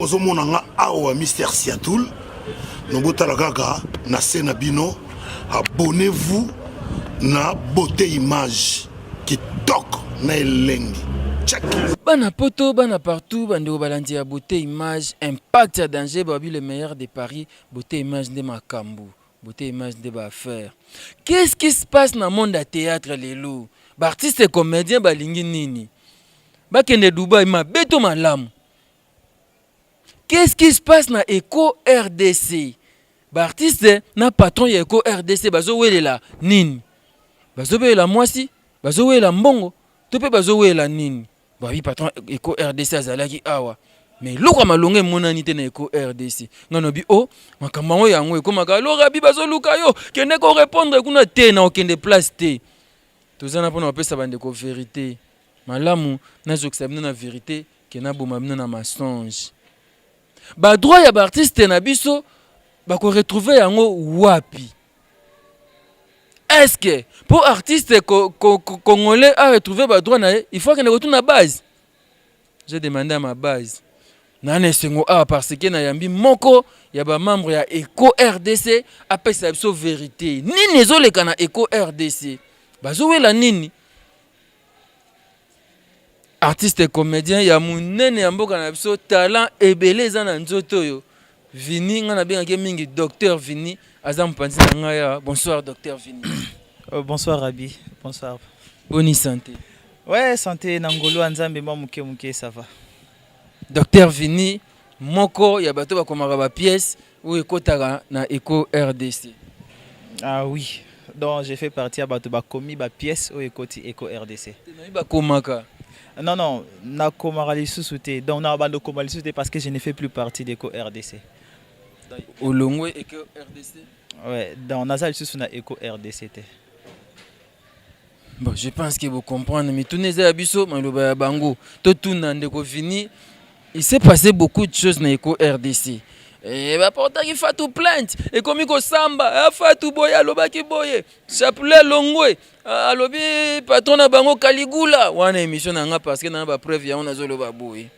Ozomonanga awa Mister Siatoul, Nobota Kaka, na Senabino, abonnez-vous na beauté image qui toque na elengi. Check. Bana poto, bana partout, bande balandi ya beauté image, impact à danger, babi le meilleur de Paris, beauté image de Makambu, beauté image de Baffaire. Qu'est-ce qui se passe dans le monde du théâtre les loups? Artistes et comédiens balingi nini? Bakende Dubaï ma beto malamu. Qu'est-ce qui se passe dans Eco RDC? Artiste na patron ya Eco RDC bazo welela nini? Bazo welela mwasi, bazo welela mbongo, tope bazo welela nini? Babi patron Eco RDC azalaki awa. Mais loka malonge monani te na Eco RDC. Ngano bi o makambo yango ekomaka loka bi bazo luka yo kende ko répondre kuna te na okende place te. Tozana pona opesa bande ko vérité. Malamu nazo kusabina na vérité kena boma bina na mensonge. Ba droit ya ba artiste na biso ba ko retrouver yango wapi? Est-ce que pour artiste congolais à retrouver ba droit na il faut qu'il retourne à base? J'ai demandé à ma base. Nane sengo a parce que na yambi moko ya ba membre ya Eco RDC apesa biso vérité. Nini ezoleka na Eco RDC? Bazo wela nini? Artiste et comédien ya munene ya mboka na biso talent ebele za na nzoto yo. Vini ngana benga mingi docteur Vini azam panzi na ngaya. Bonsoir docteur Vini. Bonsoir Rabi. Bonsoir. Bonne santé. Ouais, santé nangolo anzambe moi muke ça va. Docteur Vini moko ya bato ba komaka ba pièce ou ekotaka na Eco RDC. Ah oui. Donc j'ai fait partie à bato ba komi ba pièce ou ekoti Eco RDC. Na ba komaka. Non, na komara lisusu. Donc na bando komara lisusu parce que je ne fais plus partie d'Eco RDC. Olongwe Eco RDC. Ouais, dans Nazal lisusu na Eco RDC. Bon, je pense que vous comprenez mais tout les abisso maloba bango to tout ndeko Vini. Il s'est passé beaucoup de choses dans Eco RDC. Et bah pourtant il faut tout plainte et comme il samba Fatou boya lobaki boye chapelet longwe alobi patron na bango Kaligula wana émission nanga parce que na ba preuve ya on azoloba boye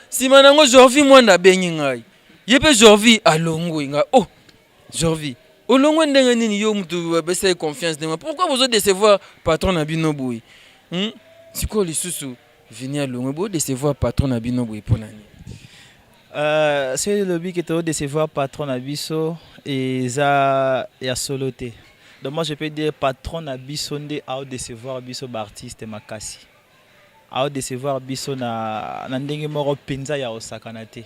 si manango Jorvi mwanda bengi ngai yepe Jorvi alongwe nga oh Jorvi olongwe ndenge nini yo mutu besa confiance de moi pourquoi vous décevoir patron na bino boye siko lisusu venir longwe bo décevoir patron na bino boye ponani. C'est le but qui est de décevoir patron Abisso et ça y a soloté. Donc moi je peux dire patron Abisso ndé à décevoir Abisso artiste makasi. À décevoir Abisso na ndenge moro penza ya osakanate.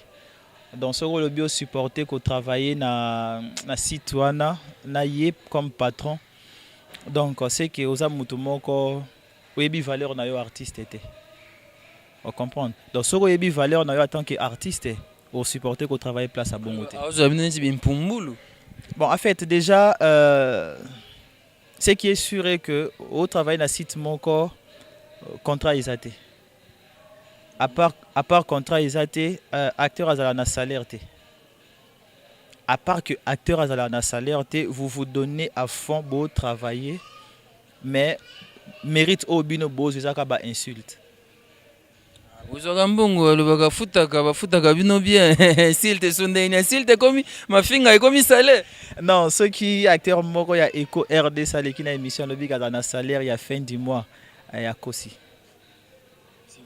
Donc ce le bio supporter ko travailler na site wana na yé comme patron. Donc c'est que oza mutu moko oyebi valeur na yo artiste était. On comprend. Donc ce que valeur na yo en tant qu'artiste au supporter qu'on travaille place à Bongoté. Bon, en fait, déjà, ce qui est sûr est que au travail dans le site mon corps, contrat est athée. À part contrat est athée, acteur a un salaire. À part que acteur a un salaire, vous vous donnez à fond pour travailler, mais mérite au bino beau, c'est ça qui insulte. Vous avez un bon le futaka bino bien s'il te sonne s'il te commis ma finga est commis salaire. Non, ceux qui acteurs moko ya Eco RD salé qui na émission le biga dans salaire il y a fin du mois ya kosi.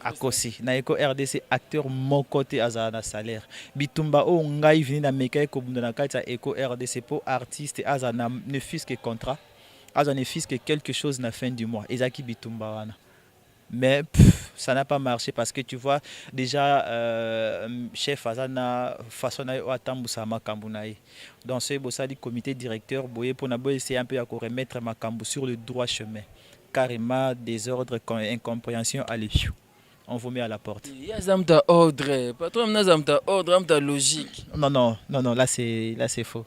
A kosi na Eco RDC acteur moko te azana salaire. Bitumba o ngai vini na meka ko bunda na kata Eco RDC pour artiste azana ne fils que contrat. Azana ne fils que quelque chose na fin du mois. Ezaki bitumba wana. Mais ça n'a pas marché parce que tu vois déjà chef Azana façon atambusa makambu naï. Donc c'est bossa du comité directeur boye pour na essayer un peu à remettre makambu sur le droit chemin. Carrément désordre incompréhension allez. On vous met à la porte. Il y a zamta ordre, patron zamta ordre, zamta logique. Non, là c'est faux.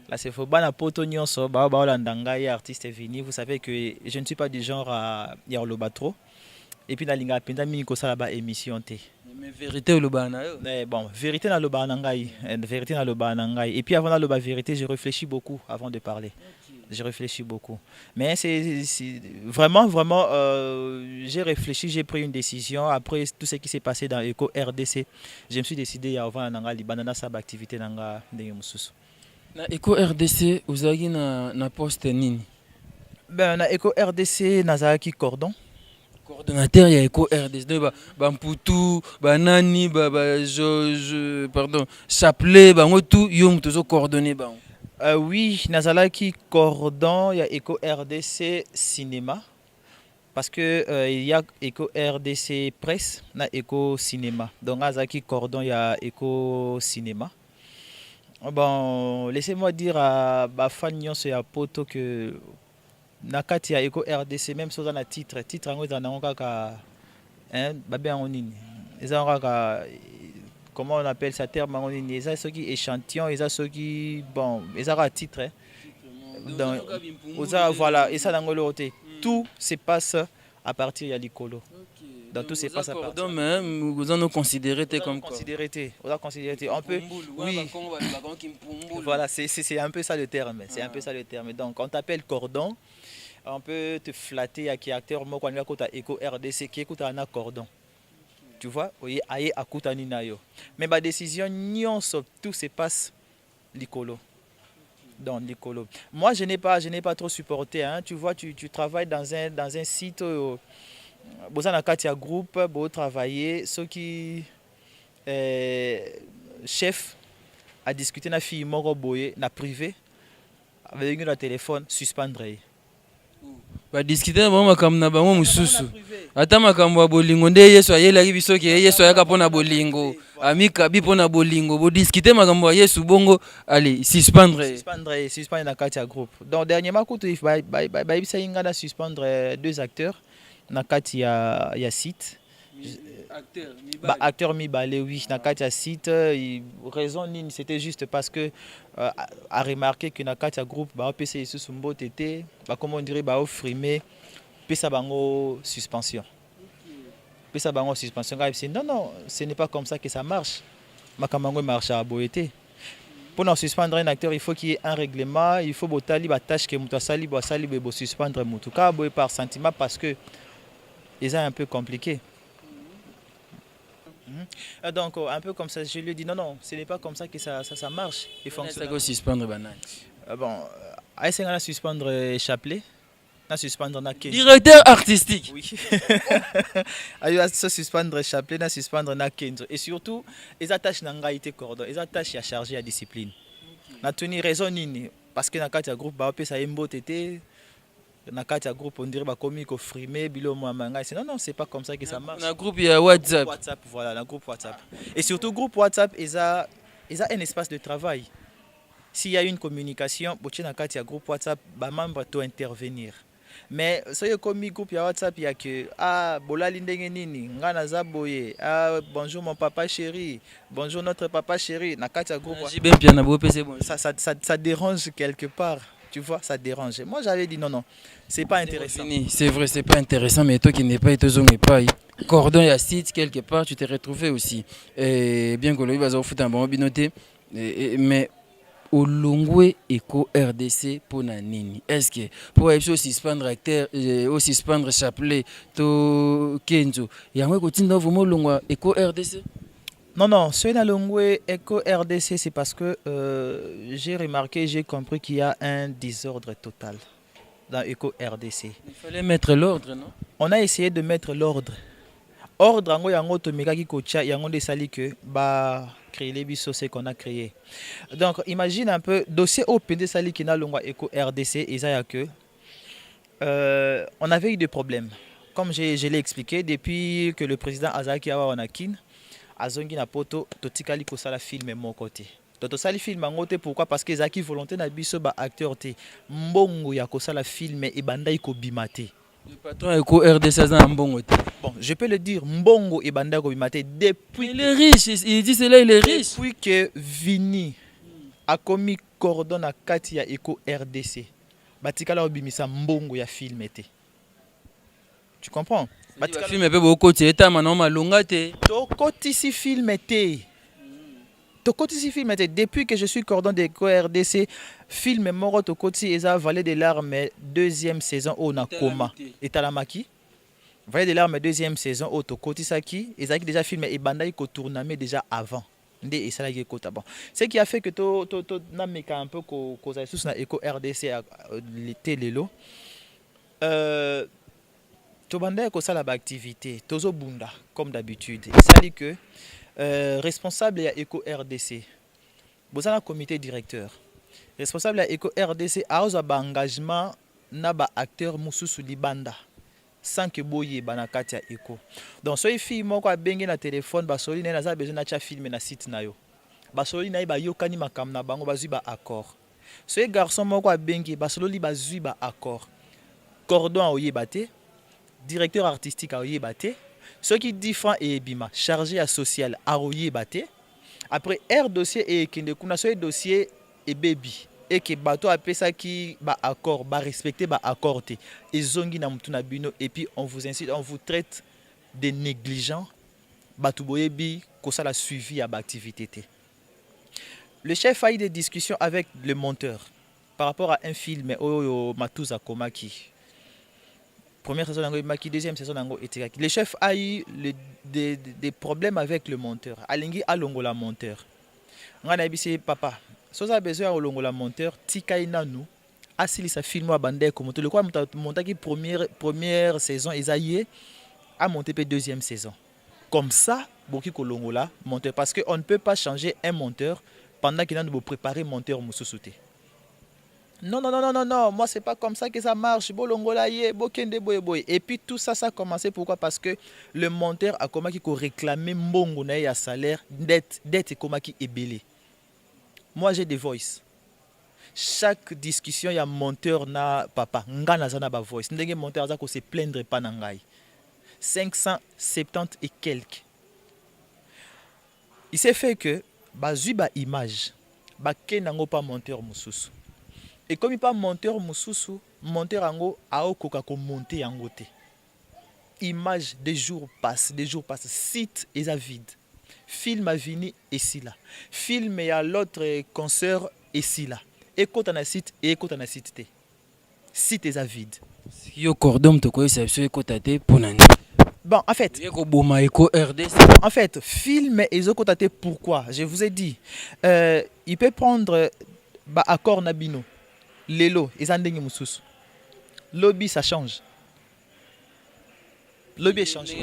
Là c'est faux. Bana poto nyonso ba landanga ya artiste Vini, vous savez que je ne suis pas du genre à dire le batro. Et puis, dans la mini émission. Mais vérité ou le bana? Bon, vérité dans le banangai. Vérité dans le banangai. Et puis, avant la vérité, je réfléchis beaucoup avant de parler. J'ai réfléchi beaucoup. Mais vraiment, vraiment, j'ai réfléchi, j'ai pris une décision. Après tout ce qui s'est passé dans Eco RDC, je me suis décidé à avoir un Libanana Sab activité dans Na Eco RDC, vous avez na poste nini? Ben, na Eco RDC, Nazaki Cordon. Coordonnateur ya Eco RDC, ba Mputu, ba Nani, pardon, Chapelet, ba ngotu, yom tozo coordonné ba. Oui, Nazalaki Cordon, il y a Eco RDC Cinéma. Parce que il y a Eco RDC Presse, il y a Eco Cinéma. Donc, Nazalaki Cordon, il y a Eco Cinéma. Bon, laissez-moi dire à Bafagnon, c'est à Poto que Nakati a Eco RDC, même si on a titre en haut, on a un babé en ligne. Comment on appelle ça terme en ligne? Ils ont ceux qui échantillons, ils ont ceux qui bon, ils ont un titre. Donc, voilà, et ça dans le côté. Tout se passe à partir de l'icolo. Donc tout se passe à partir. Vous en considérez comme quoi? On a considéré. On peut. Oui. Voilà, c'est un peu ça le terme. C'est un peu ça le terme. Donc on t'appelle cordon. On peut te flatter à qui acteur moi quand on a Eco RDC qui écoute un cordon. Tu vois, oui, aïe à Koutani nayo. Mais ma décision, tout se passe l'icolo. Dans l'icolo. Moi, je n'ai pas trop supporté. Hein. Tu vois, tu travailles dans un site. Bozana Katia Group, beau travailler. Ceux qui chef a discuté na fille moro boye na privé avec un téléphone suspendre. Ba discuter na makambo na bango mususu. Ata makambo ya bolingo nde Yesu ayelaki biso ke Yesu ayaka pona bolingo. Amika bi pona bolingo. Bo discuter makambo ya Yesu bongo allez suspendre na Katia Group. Donc dernièrement quand il bisa inga na suspendre 2 acteurs na Katia ya site. Acteur Mibale, oui, na Katia site, raison c'était juste parce que a remarqué que na Katia groupe ba PC sous Sumbo tété, ba comment on dirait ba frimer pesa bango suspension. Pesa bango suspension non, ce n'est pas comme ça que ça marche. Makamango marche à boété. Pour nous suspendre un acteur, il faut qu'il y ait un règlement, il faut botali ba tâche que muto sali bo suspendre muto ka boy par sentiment parce que c'est un peu compliqué. Donc, un peu comme ça, je lui ai dit non, ce n'est pas comme ça que ça marche. Il fonctionne. Est-ce que suspendre banane? Bon, est-ce qu'on a suspendre Chapelet? On a suspendre Naken. Directeur artistique. Oui. On a suspendre Chapelet, on a suspendre Naken. Et surtout, les attaches n'ont été cordon, les attaches à charger à discipline. On a tenu raison parce que dans le groupe, ça a un beau tété. Dans le groupe, on dirait que frimer, bilo manga. Non, c'est pas comme ça que ça marche. Dans le groupe, il y a WhatsApp. Voilà, dans le groupe WhatsApp. Et surtout, groupe WhatsApp, il a un espace de travail. S'il y a une communication, dans le groupe WhatsApp, les membres doivent intervenir. Mais si il y a un groupe WhatsApp, il y a que bonjour mon papa chéri, bonjour notre papa chéri. Ça dérange quelque part. Tu vois, ça dérange. Moi, j'avais dit non, c'est pas intéressant. C'est vrai, c'est pas intéressant, mais toi qui n'es pas été pas cordon et site quelque part, tu t'es retrouvé aussi. Et bien que le va au foot un bon binoté, mais au Longwe Eco RDC pour Nanini. Est-ce que pour aussi suspendre acteur, aussi suspendre Chapelet, to Kenzo, il y a un côté dans vos mots Longwe Eco RDC? Non, ce dans Longwe Eco RDC, c'est parce que j'ai remarqué, j'ai compris qu'il y a un désordre total dans Eco RDC. Il fallait mettre l'ordre, non? On a essayé de mettre l'ordre. Ordre, il y a un autre qui coacha, il y a un sali que créer les bisous qu'on a créé. Donc imagine un peu dossier OPD sali qui n'a Longwe Eco RDC et ça que on avait eu des problèmes. Comme je l'ai expliqué, depuis que le président Azaki Awanakin azongi na poto totikali ko sala film mon côté. Toto sali film ngote pourquoi parce que Zaki volonté na biso ba acteur te mbongo ya ko sala film e bandai ko bimate. Le patron Eco RDC za mbongo te. Bon, je peux le dire mbongo e bandai ko bimate depuis il est riche, il dit cela il est riche. Depuis que Vini a commis cordon na kati ya Eco RDC. Batikala obimisa mbongo ya film te. Tu comprends? Film pe beaucoup ti eta manon malonga te. To koti si film te. Tokoti film depuis que je suis cordon de RDC, film moro Tokoti eza Vallée des larmes deuxième saison au Nakoma et Talamaki. Vallée des larmes deuxième saison au Tokoti Saki, ezaki déjà film et bandai ko tournamé déjà avant. Ndé et qui kota bon. Ce qui a fait que to nameka un peu ko za sous na Eco RDC l'été lelo. To bandai ko sala ba activité, tozo bunda comme d'habitude. Et ça dit que responsable à Eco RDC. Vous avez un comité directeur. Responsable à Eco RDC a un engagement na ba acteur mususu libanda sans que boye banakati ya Eco. Donc so ifi moko abenge na téléphone basoli na za besoin na cha film na site na yo. Basoli na ba yokani makam na bango bazui ba accord. So garçon moko abenge basoli bazui ba accord. Cordon a oyebate, directeur artistique a oyebate. Ce qui diffère et bima chargé à social a oyebate. Après R dossier et kende kuna so dossier et baby et que bateau appelle ça qui ba accord ba respecter ba accordé et zongi na mutuna bino et puis on vous incite, on vous traite de négligents batou boyebi ko ça la suivi à ba activité. Le chef a eu des discussions avec le monteur par rapport à un film Oyo Matuza Komaki. Première saison d'Ango Maki, deuxième saison d'Ango Etekaki. Le chef a eu des problèmes avec le monteur. Alingi alongola monteur. Ngana bisi papa. Soza besoin alongola monteur. Tika inanu. Asili sa film wa bande ko monter. Le quoi monta qui première saison Isaïe a monté pe deuxième saison. Comme ça, boki ko longola monteur parce que on ne peut pas changer un monteur pendant qu'il a de préparer monteur mususuté. Non, moi c'est pas comme ça que ça marche. Et puis tout ça, ça a commencé pourquoi? Parce que le monteur a commencé à réclamer mon salaire d'être comme qui est belé. Moi j'ai des voices. Chaque discussion, il y a un monteur na papa. Ngana zana ba voice. Ndenge monteur za ko se plaindre pas nangai. 570 et quelques. Il s'est fait que bazui ba image. Ba kenango pas monteur mususu. Et comme il pas monteur mususu, monteur ango ao koka ko monter yango te. Image des jours passent, site est à vide. Film a vini et si là. Film et à l'autre concert et si là. Écoute un site et écoute un site te. Site est à vide. Yo cordon to ko ça sur écoute pour nani. Bon, en fait, en fait, film et zokotate pourquoi? Je vous ai dit, il peut prendre ba accord nabino. Lelo, ils ont des mususu. Lobby, ça change. Lobby change.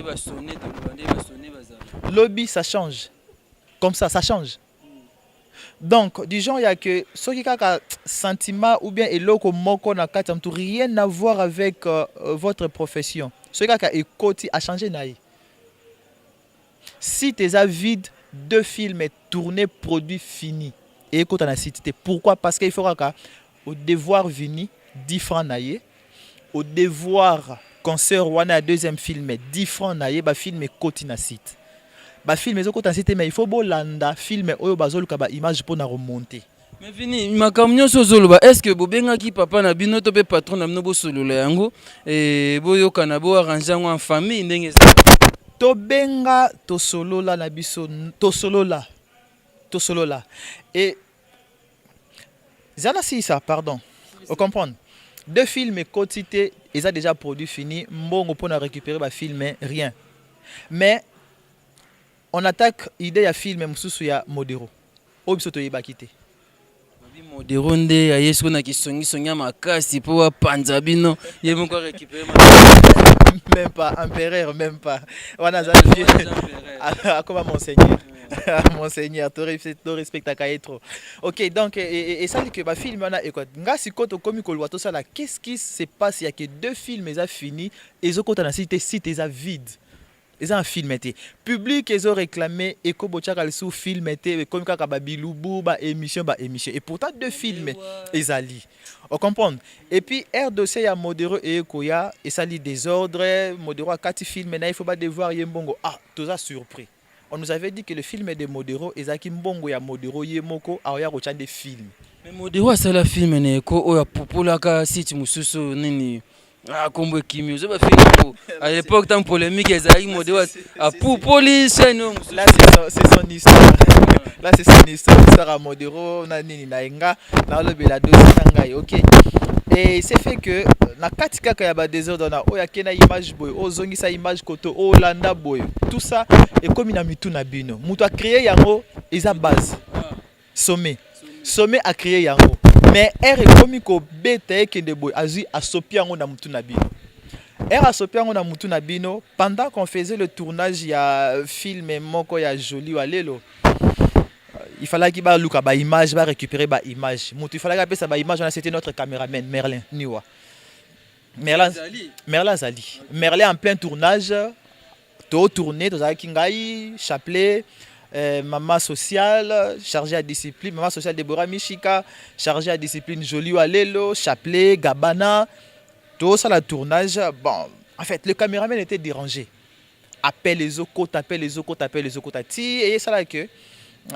Lobby, ça change. Comme ça change. Donc, du genre, il y a que ceux qui ont un sentiment ou bien eloko moko na kati amtu rien à voir avec votre profession. Ceux qui ont un écoute a changé naï. Si tu es vide, 2 films tournés, produits finis. Et écoute on a cité. Pourquoi? Parce qu'il faudra que au devoir vini 10 francs naïe, au devoir concert wana deuxième film 10 francs naïe, ba film côté na site. Ba film ezo côté site mais il faut bolanda film oyo bazoluka ba image pour na remonter. Mais fini makamnyo sozoloba est-ce que bobenga ki papa na bino to pe patron na bino bo solola yango et boyoka na bo arranger en famille ndenge ça. To benga to solola na biso to solola et Zana si ça, pardon. Vous comprenez? 2 films quotidiens, ils ont déjà produit fini. Mbongo pour récupérer le film, rien. Mais on attaque l'idée de film mususu ya Modero. Obisoto yeba kité. Modero nde ya yesu na kisongi sonya makasi pour panzabino, yemo ko récupérer même pas empereur, même pas. Wana za Dieu. Comment monseigneur? Monseigneur, tu respectes à trop. Ok, donc, et ça dit que ma film, nga si koto komi kolwa to ça là, qu'est-ce qui se passe? Il y a que 2 films, ils ont fini, et ils ont cité site, ils ont vide. Ils ont un film été. Public, ils ont réclamé, et comme bochaka sous film été, comme kababilubu, ba émission. Et pourtant 2 films, ils ont li. On comprend? Et puis, R dossier, il y a Modero et Ekoya, et ça lit désordre, Modero a 4 films, maintenant il faut pas devoir yembongo. Ah, tout ça surpris. On nous avait dit que le film est de Modero, et Zaki Mbongo ya Modero Yemoko, a oya rocha des films. Mais Modero a ça la film, ne ko oya popolaka site mususu nini Ah, combo Kimi, je vais faire à l'époque, tant polémique, ils avaient modé à pour police. Là, c'est son histoire. Là, c'est son histoire. L'histoire à Modero, Nani, Nainga, Naolobela, Dosangai, ok. Et c'est fait que, na katika kaya désordre, na oya kena image boy, ozongi sa image koto, Olanda boy, tout ça est comme une mitu na bino. Mutu a créé yango, isa base. Sommet. Sommet a créé yango. Mais elle est comme ko bete kende boy, azu a sopi yango na mutu na bino. Elle a sopi yango na mutu na bino pendant qu'on faisait le tournage, il y a film moko ya joli walelo. Il fallait qu'il va look à image, va récupérer ba image. Il fallait qu'il sa ba image, c'était notre caméraman Merlin Niwa. Merlin Zali. Merlin en plein tournage, tout tourné, tout ça kingai, chapelet, maman sociale, chargée à discipline, maman sociale Deborah Michika, chargée à discipline Jolie Walelo, chapelet, Gabana, tout ça le tournage. Bon, en fait, le caméraman était dérangé. Appelle les autres côtes, appelle les autres côtes, appelle les autres côtes. Et ça là que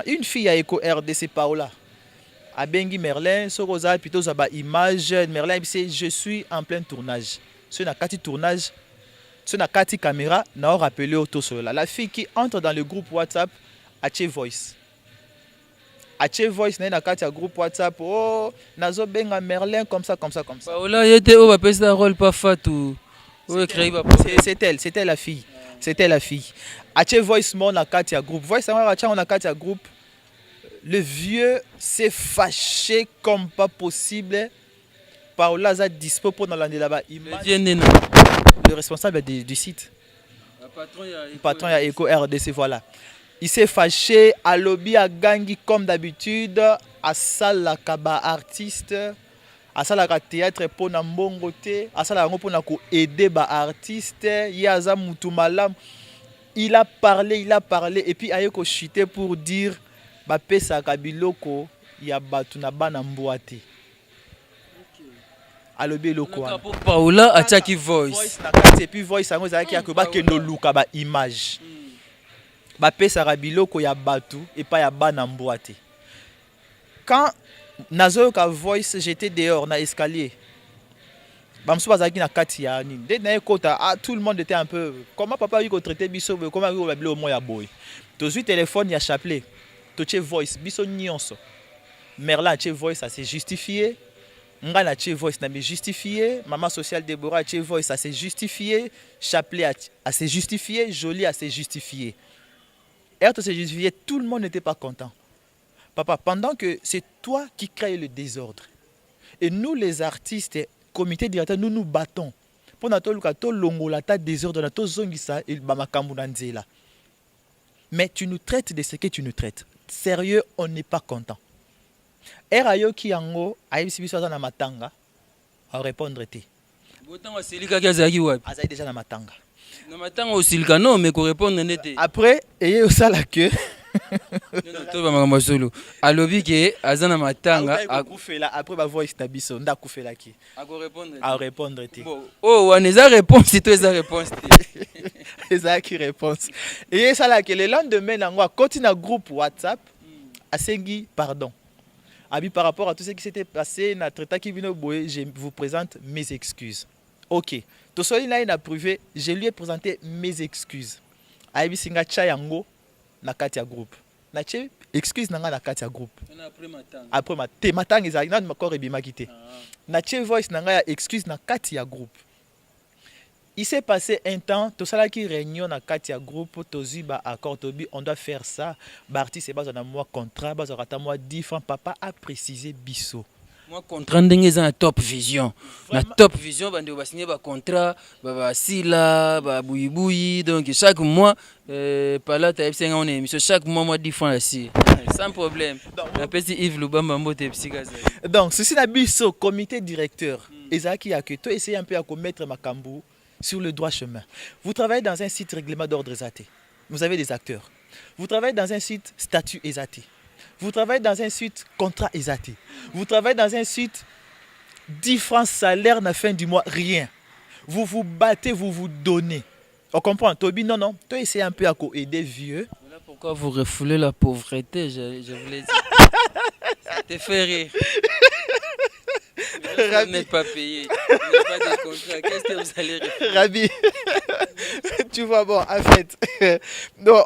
une fille à Eco RDC Paola a Bengi Merlin, Sorosa, plutôt ça image. Merlin dit je suis en plein tournage. C'est une carte tournage, c'est une carte caméra. N'a rappelé auto cela. La fille qui entre dans le groupe WhatsApp Ache Voice. Ache Voice n'a une carte groupe WhatsApp. Oh, Nazo Benga Merlin comme ça, comme ça, comme ça. Paola, il était où va passer un rôle pas fatou. C'était la fille. C'était la fille. Ache Voice mon na carte groupe. Voice on a carte groupe. Le vieux s'est fâché comme pas possible. Paola a dispo pour dans l'année là-bas. Le responsable du site. Le patron a Eco RDC, voilà. Il s'est fâché à lobby à Gangi comme d'habitude. À salle kaba artiste. À salle théâtre pour na mbongote. À salle pour na ko aider ba artiste. Yaza mutumalam. Il a parlé et puis il a chuté pour dire ba pesa kabiloko ya batu na bana mboate. Alobi loko. Paola attaque voice. Et puis voice sango zaki ya ko ba kendo luka ba image. Ba pesa kabiloko ya batu et pas ya bana mboate. Quand nazo ka voice j'étais dehors na escalier. Bamsou bazaki na kati ya nini. Dès na ekota tout le monde était un peu comment papa yuko traiter biso comment yuko babilo au moya boy. Tozu téléphone ya chapelet. Toche voice biso nyonso. Merlin che voice ça s'est justifié. Ngana che voice na me justifié. Maman sociale Deborah che voice ça s'est justifié. Chapelet a s'est justifié, Jolie a s'est justifié. Et tout s'est justifié, tout le monde n'était pas content. Papa, pendant que c'est toi qui crée le désordre. Et nous les artistes comité directeur nous nous battons pour notre longola ta désordre na to zongisa il bamakambu na nzela. Mais tu nous traites de ce que tu nous traites. Sérieux, on n'est pas content. Erayo ki yango aibisi biso na matanga à répondre té. Botan wa selika kazaki wapi? Azai déjà na matanga. Na matanga au silika non mais ko répondre nete. Après ayé ça la queue. To ba makambo solo. Alobi ke azana matanga après ba voice na biso nda kufela ki. À répondre té. Oh, on a réponse c'est toi eza réponse té. Eza qui réponse. Et ça là que le lendemain nango continue na groupe WhatsApp asengi pardon. Abi par rapport à tout ce qui s'était passé na traita qui vino boye, je vous présente mes excuses. OK. To soli na ina privé, je lui ai présenté mes excuses. Abi singa cha yango na kati ya groupe. Na che excuse nanga na kati ya groupe. Après matanga ezali na makore bimaki te. Na che voice nanga ya excuse na kati ya groupe. Il s'est passé un temps, tout ça là qui réunion na kati ya groupe, tozi ba accord tobi, on doit faire ça. Barti c'est pas un mois contrat, bas rata moi 10 francs papa a précisé biso. Moi contrat ndenge za na top vision. Na top vision bande ba signer ba contrat, ba sila, ba buyi donc chaque mois pala ta FC on émission chaque mois moi 10 francs ici. Sans problème. La petit Yves Lubamba mbote psygaza. Donc ceci na biso comité directeur. Ezaki a que toi essayer un peu à commettre makambu sur le droit chemin. Vous travaillez dans un site règlement d'ordre ESAT. Vous avez des acteurs. Vous travaillez dans un site statut ESAT. Vous travaillez dans un site contrat ESAT. Vous travaillez dans un site 10 francs salaire à la fin du mois, rien. Vous vous battez, vous vous donnez. On comprend, Toby, non. Toi, essayez un peu à aider vieux. Voilà pourquoi vous refoulez la pauvreté, je vous l'ai dit. Ça te fait rire. Vous n'êtes pas payé. Vous n'avez pas de contrat. Qu'est-ce que vous allez répondre? Rabi, tu vois, bon, en fait, non,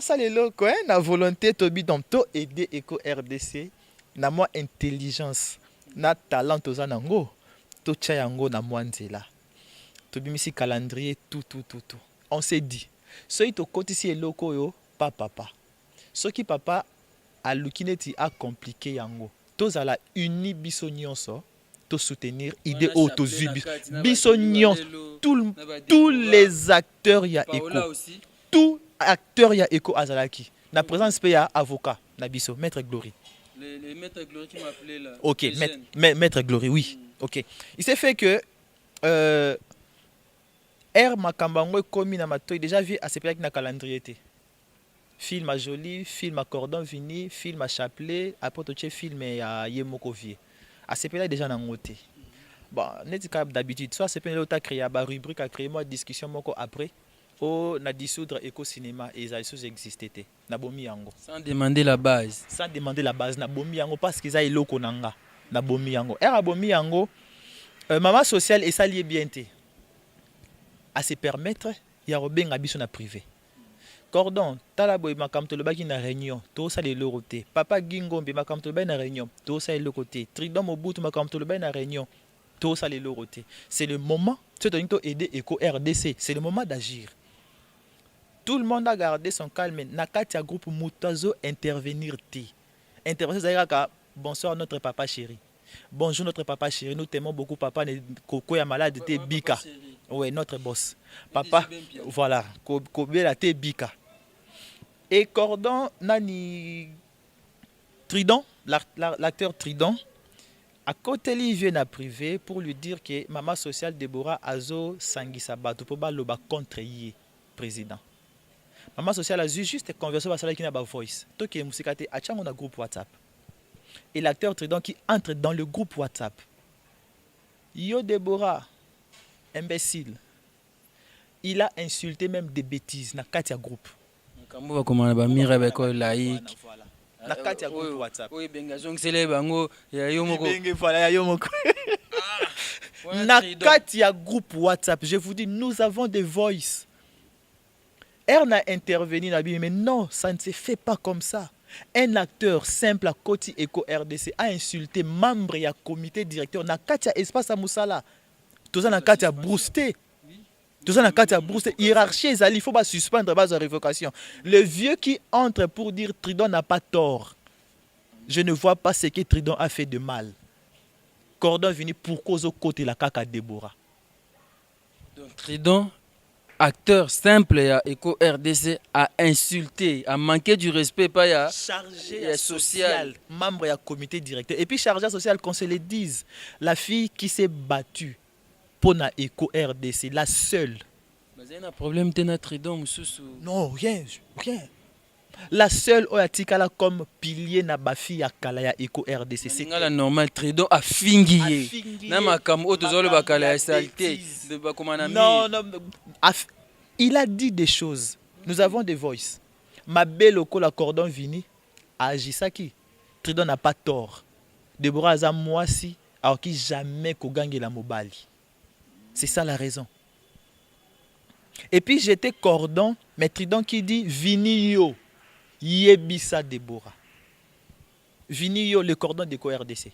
ça les locaux, la volonté de aider Eco RDC, na moi intelligence, na talent aux anango, to chayango na mwanzela, to bimisi calendrier, tout. On s'est dit, ceux qui côté ici locaux yo, pas papa, ceux qui papa a l'ukineti a compliqué yango, tous à la uni biso nyonso. Soutenir idée autosubi bisognon tous les acteurs y a écho tout acteur y a écho azalaki na présence il y a avocat na biso maître Glory les maître Glory qui m'appelait là. OK maître Glory oui OK il s'est fait que R makambango komi na matoy déjà vu à ce pays na calendrier film à joli film à cordon vini film à chapelet après tout film à Yemoko vie à ce pays déjà dans côté bon net d'habitude soit c'est peine là créer ba rubrique à créer moi discussion moko après au na dissoudre éco cinéma et ça sous existé na bomi yango sans demander la base na bomi yango parce qu'ils a eloko nanga na bomi yango era bomi yango maman sociale et ça lié bien té à se permettre ya robenga biso na privé cordon talaboy makamto le baki na réunion to ça les loroté papa gingombe makamto le na réunion to ça le côté tridom mobutu makamto le na réunion to ça les loroté c'est le moment tu dois aider Eco RDC c'est le moment d'agir tout le monde a gardé son calme na katia groupe mutazo intervenir intervenir ça bonsoir notre papa chéri bonjour notre papa chéri nous t'aimons beaucoup papa koko ya malade te bika ouais notre boss papa voilà kobela te bika. Et cordon nani Tridon, l'acteur Tridon, à côté lui vient à privé pour lui dire que maman sociale Deborah Azo Sangisa Bato pour baloba contre yé président. Maman sociale a juste conversé avec celle qui n'a pas voice. Toi qui est musicaté a tchang on a groupe WhatsApp. Et l'acteur Tridon qui entre dans le groupe WhatsApp. Yo Deborah, imbécile. Il a insulté même des bêtises dans Katia groupe. Kambo komana ba mire ba ko laïque na kati ya groupe WhatsApp oui benga zongsele bango ya yomoko benga voilà ya yomoko na kati ya groupe WhatsApp je vous dis nous avons des voices elle a intervenu na bi mais non ça ne se fait pas comme ça un acteur simple à Koti Eco RDC a insulté membre ya comité directeur na kati ya espace à Moussala tout ça na kati ya Brousté. Tout ça, dans la bourse, hiérarchie, il faut pas suspendre base de révocation. Le vieux qui entre pour dire Tridon n'a pas tort. Je ne vois pas ce que Tridon a fait de mal. Cordon venu pour cause au côté la caca Déborah. Donc Tridon, acteur simple à Eco RDC, a insulté, a manqué du respect, pas ya chargé social, membre du comité directeur. Et puis chargé social, qu'on se le dise, la fille qui s'est battue. Pour na Eco RDC, la seule. Mais il y a un problème de notre Tridon, non, rien. La seule oyatikala comme pilier na bafi ya kala ya Eco RDC. C'est la normale Tridon a fingié. Na makam o tozolo bakala ya saleté de bakomana mi. Non, il a dit des choses. Nous avons des voices. Ma belle oko la cordon vini a agi saki. Tridon n'a pas tort. Deborah Azam Mwasi alors qui jamais ko gangue la mobali. C'est ça la raison. Et puis j'étais cordon, mais Tridon qui dit Vini yo, yebisa Deborah. Vini yo, le cordon de RDC.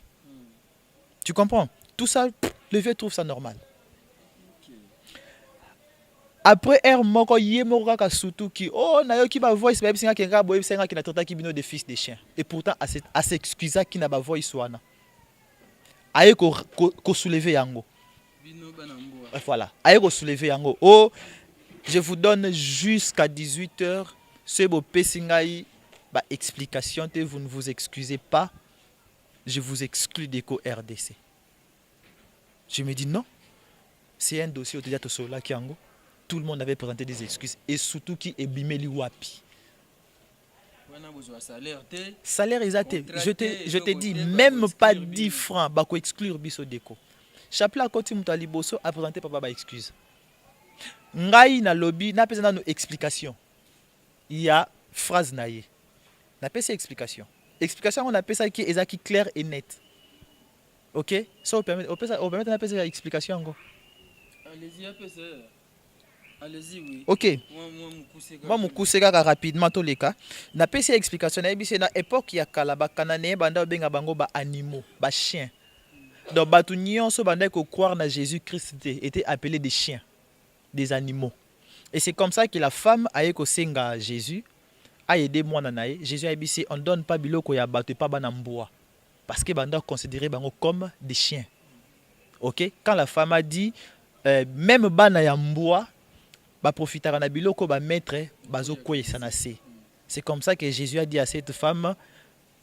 Tu comprends? Tout ça, le vieux trouve ça normal. Après R moko yemoko ka surtout qui oh na yo ki ba voice ba bisinga kenga boye bisinga ki na tota ki bino de fils de chien. Et pourtant à s'excuser qui n'a pas voice wana. Aye ko soulever yango. Voilà. Aéro soulever yango. Oh, je vous donne jusqu'à 18h. C'est beau pesingaï. Bah, explication, vous ne vous excusez pas. Je vous exclus d'Eco RDC. Je me dis non. C'est un dossier au théâtre Sola Kiango. Tout le monde avait présenté des excuses. Et surtout qui est bimeli wapi. Salaire exact. Je te dis, même pas 10 francs. Bah, quoi exclure biso déco. Chapelet à côté Moutali Bosso a présenté papa ba excuse. Ngai na lobby n'a pas une explication. Il y a phrase naïe. N'a pas cette explication. Explication on appelle ça qui est clair et net. Ok, ça vous permet d'appeler explication encore. Allez-y, oui. Ok. Moi, je suis rapidement tous les cas. Na pesi explication na ebisi na époque ya kala ba Cananéen banda benga bango ba animaux, ba chiens. Donc batu nyonso banda ko croire na Jésus-Christ était appelé des chiens, des animaux. Et c'est comme ça que la femme a ko senga Jésus a aidé moi na nae. Jésus a ebisi on donne pas biloko ya batu pas bana mboa parce que banda considérer bango comme des chiens. OK? Quand la femme a dit même bana ya mboa ba profitera na biloko ba maître bazo kwesa na se. C'est comme ça que Jésus a dit à cette femme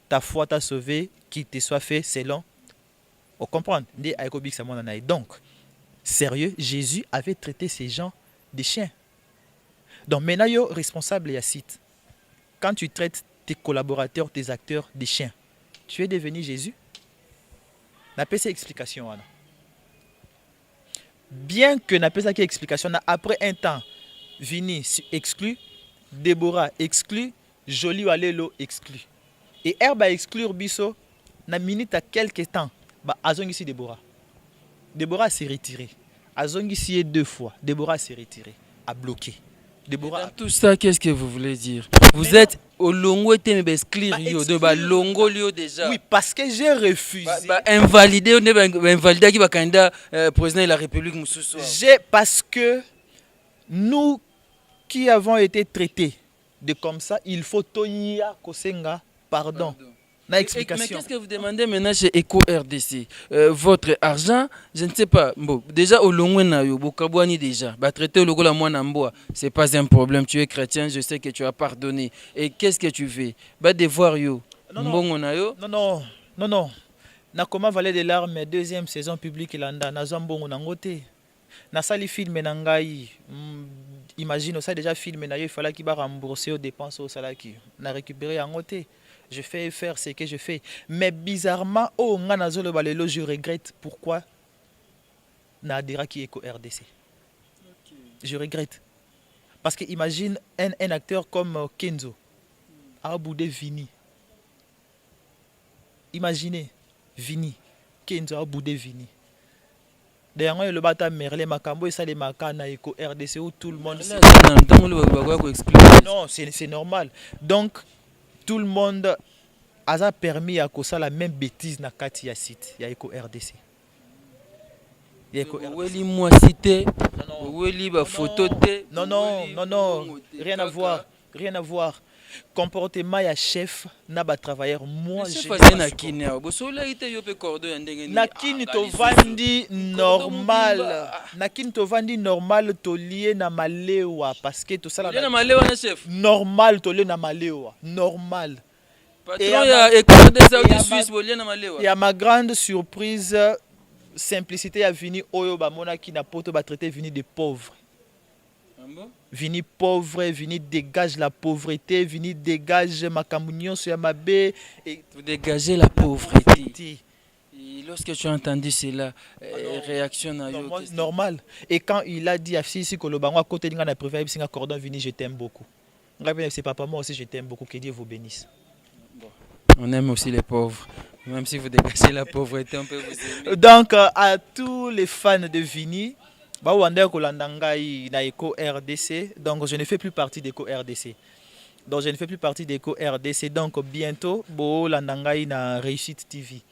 ta foi t'a sauvé, qu'il te soit fait selon. Vous comprenez? Donc, sérieux, Jésus avait traité ces gens des chiens. Donc, maintenant, yo responsable ya site. Quand tu traites tes collaborateurs, tes acteurs des chiens, tu es devenu Jésus? N'a pas cette explication. Bien que n'a pas cette explication, après un temps, Vini exclu, Déborah exclu, Jolie Walelo exclu. Et Herbe a exclure Bisso, na minute à quelques temps, bah Azongisi Déborah. Déborah s'est retirée. Azongisi 2 fois. Déborah s'est retirée, a bloqué. Déborah. Tout ça, qu'est-ce que vous voulez dire? Vous êtes au longo et exclure de ba longo lio déjà. Oui, parce que j'ai refusé. Invalidé, on est invalidé qui va candidat président de la République Moussoussou. Parce que nous qui avons été traités de comme ça, il faut toya kosenga pardon. Na explication. Mais qu'est-ce que vous demandez maintenant chez Eco RDC? Votre argent, je ne sais pas. Bon, déjà au long déjà. Bah traiter au logo la moi namboa, c'est pas un problème. Tu es chrétien, je sais que tu as pardonné. Et qu'est-ce que tu fais? Bah devoir yo. Non. Na comment valer des larmes 2e saison publique landa na zambongo nangote. Na sali film nangai. Imagine ça déjà film na yo il fallait qu'il va rembourser aux dépenses au salaki. Na récupérer en côté. Je fais faire ce que je fais. Mais bizarrement, je regrette pourquoi Nadira qui est au RDC. Okay. Je regrette. Parce que imagine un acteur comme Kenzo, a boudé Vini. Imaginez, Vini, Kenzo a boudé Vini. D'ailleurs, le bata Merle Makambo et ça les Makana et au RDC où tout le monde. Non, c'est normal. Donc, tout le monde a permis à cause la même bêtise na kati ya site ya Eco RDC. Oui, moi cité. Oui, ba photo té. Non, rien à voir. Comportement ya chef na ba travailleur moi je faisais na kini bo sola ite yo pe cordon ya ndenge ni. Na kini to vandi normal. Na kini to vandi normal to lié na malewa parce que tout ça na malewa na chef. Normal to lié na malewa, normal. Patron ya école des Saudi Suisse bo lié na malewa. Et à ma grande surprise, simplicité a venu oyo ba mona ki na poto ba traiter vini de pauvres. Vini pauvre, Vini dégage la pauvreté, Vini dégage ma camunion sur ma baie. Vous dégagez la pauvreté. Et lorsque tu as entendu cela, réaction à normal. Et quand il a dit à Sisi Kolobango à côté de la préférée, c'est un cordon Vini, je t'aime beaucoup. C'est papa, moi aussi je t'aime beaucoup, que Dieu vous bénisse. Bon. On aime aussi les pauvres. Même si vous dégagez la pauvreté, on peut vous aimer. Donc à tous les fans de Vini, RDC, donc je ne fais plus partie d'Eco RDC. Donc bientôt, Landangai na Réussite TV.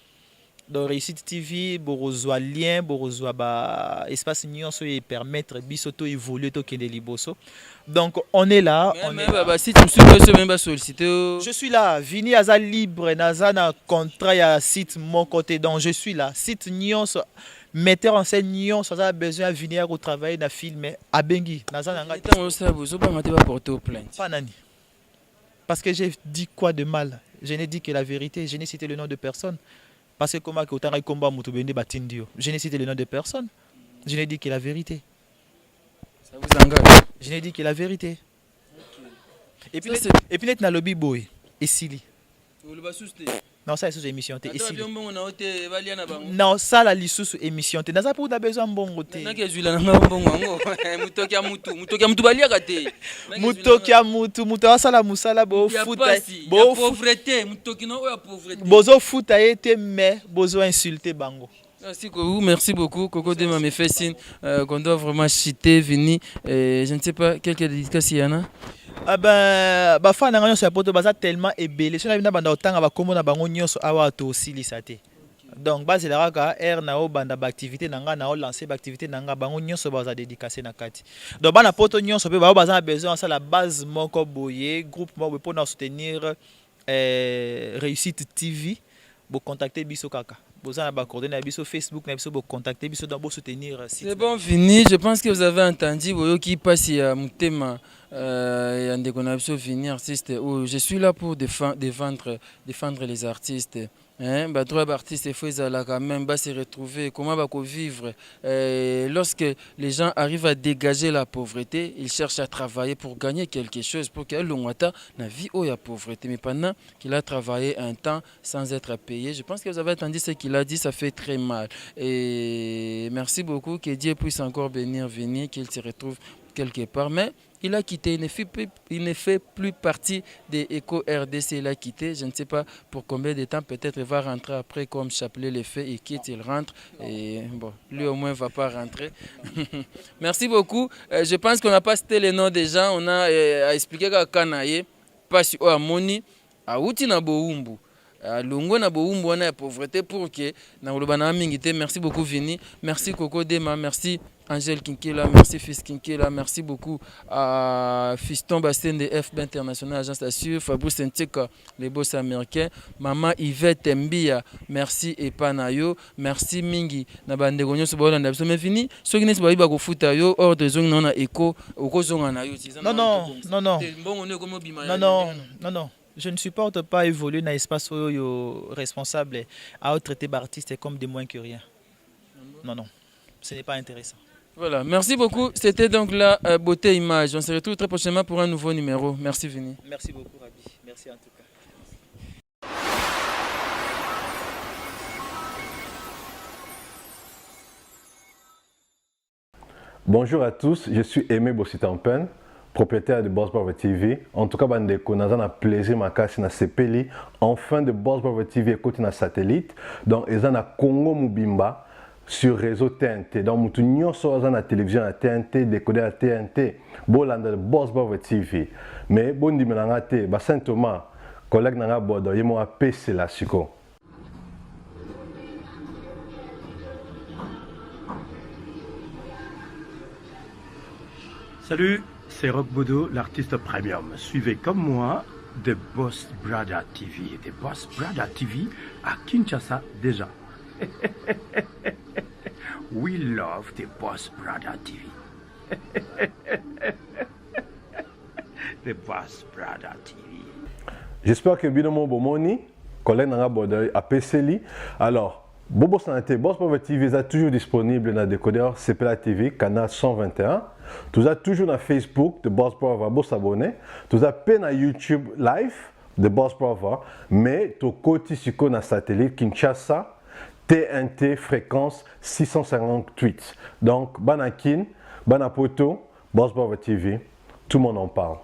Dans Réussite TV, borozwa lien, borozwa espace nyonso et permettre bisoto évoluer to kende liboso. Donc on est là. Si tu me suis même pas sollicité. Je suis là. Vini aza libre, naza na contrat ya site mon côté. Donc je suis là. Site nyonso. Metteur en scène Nyon, ça a besoin de venir au travail na filmer à Bengi. Parce que j'ai dit quoi de mal? Je n'ai dit que la vérité. Je n'ai cité le nom de personne. Parce que comment que autant combat Moutoubendi Batindio. Je n'ai cité le nom de personne. Je n'ai dit que la vérité. Ça vous engage? Je n'ai dit que la vérité. Okay. Et puis net na lobby boy et Sili. Non, ça c'est émission te Ata ici. bien mbongo na ote balia na bango. Non, ça la lisusu émission te. Naza pour besoin mbongo te. Na kezwila na mbongo ngo. Mutoki ya mutu balia kate. Mutoki ya mutu asala musala bo futa. Bo pauvreté, mutoki no ya pauvreté. Bozo futa ete mais bozo insulter bango. Merci beaucoup. Coco Dema me fait signe qu'on doit vraiment chiter, venir. Je ne sais pas, quelques dédicaces il y en a. Ah ben, fan nanga nyonso ya poto baza tellement ebele. So na bina banda otanga ba kombo na bango nyonso awa to silisa te. Donc base la raka air na o banda ba activité nanga na o lancer ba activité nanga bango nyonso baza dédicacé na kati. Donc bana poto nyonso pe ba baza besoin ça la base moko boye groupe moko pour nous soutenir réussite TV. Bo contacter biso kaka. Vous avez coordonnées sur Facebook, vous contacter biso dans soutenir. C'est bon, fini. Je pense que vous avez entendu qui passe à mon thème. Artiste. Je suis là pour défendre les artistes. Trois artistes, il faut quand même se retrouver. Comment vivre lorsque les gens arrivent à dégager la pauvreté, ils cherchent à travailler pour gagner quelque chose, pour qu'il y ait la vie où il y a pauvreté. Mais pendant qu'il a travaillé un temps sans être payé, je pense que vous avez entendu ce qu'il a dit, ça fait très mal. Et merci beaucoup, que Dieu puisse encore venir, qu'il se retrouve quelque part. Mais il a quitté, il ne fait plus partie des Eco RDC, il a quitté, je ne sais pas pour combien de temps, peut-être il va rentrer après comme Chapelet le fait, il quitte, il rentre, et bon, lui au moins ne va pas rentrer. Merci beaucoup, je pense qu'on n'a pas cité les noms des gens, on a expliqué qu'à Kanaye, pas sur Amoni, à Outi na Boumbu. Lungo na Boumbu, on a la pauvreté pour que na Olobana Mingité. Merci beaucoup Vini, merci Coco Dema, merci Angèle Kinkela, merci Fils Kinkela, merci beaucoup à Fiston Bastien de FB International, Agence d'Assure, Fabrice Ntika, les boss américains, Maman Yvette Mbia, merci Epanayo, merci Mingi, Nabande Gonyo Sobolanda, mais fini, ceux qui ne sont pas foota yo hors de zone non écho, au zone en ayo. Non. Je ne supporte pas évoluer dans l'espace responsable à traiter d'artistes comme des moins que rien. Non, ce n'est pas intéressant. Voilà, merci beaucoup. C'était donc la beauté image. On se retrouve très prochainement pour un nouveau numéro. Merci Vini. Merci beaucoup Rabi. Merci en tout cas. Bonjour à tous, je suis Aimé Bossitampen, propriétaire de Boss Brother TV. En tout cas, bandeko, nous avons plaisir makasi na sepeli. Enfin de Boss Brother TV écoute na satellite. Donc, ils ont na Congo Mubimba sur réseau TNT. Donc, mutu nyonso aza na télévision à TNT, décodeur à TNT. Bolanda de Boss Brother TV. Mais bon dimelanga te, ba Saint Thomas, collègue nanga bodo, yemo a PC la siko. Salut, c'est Rock Bodo, l'artiste premium. Suivez comme moi The Boss Brother TV. The Boss Brother TV à Kinshasa déjà. We love The Boss Brother TV. The Boss Brother TV. J'espère que Binomo Bomoni, collègue Nanga Bodo, a PCLI. Alors, Bobo Santé, Boss Brother TV est toujours disponible dans le décodeur CPLA TV, canal 121. Tu as toujours dans Facebook de Boss Brother, vous s'abonner. Tu as peine à YouTube live de Boss Brother, mais tu as côté sur le satellite Kinshasa, TNT fréquence 658. Donc, Banakin, Banapoto, Boss Brother TV, tout le monde en parle.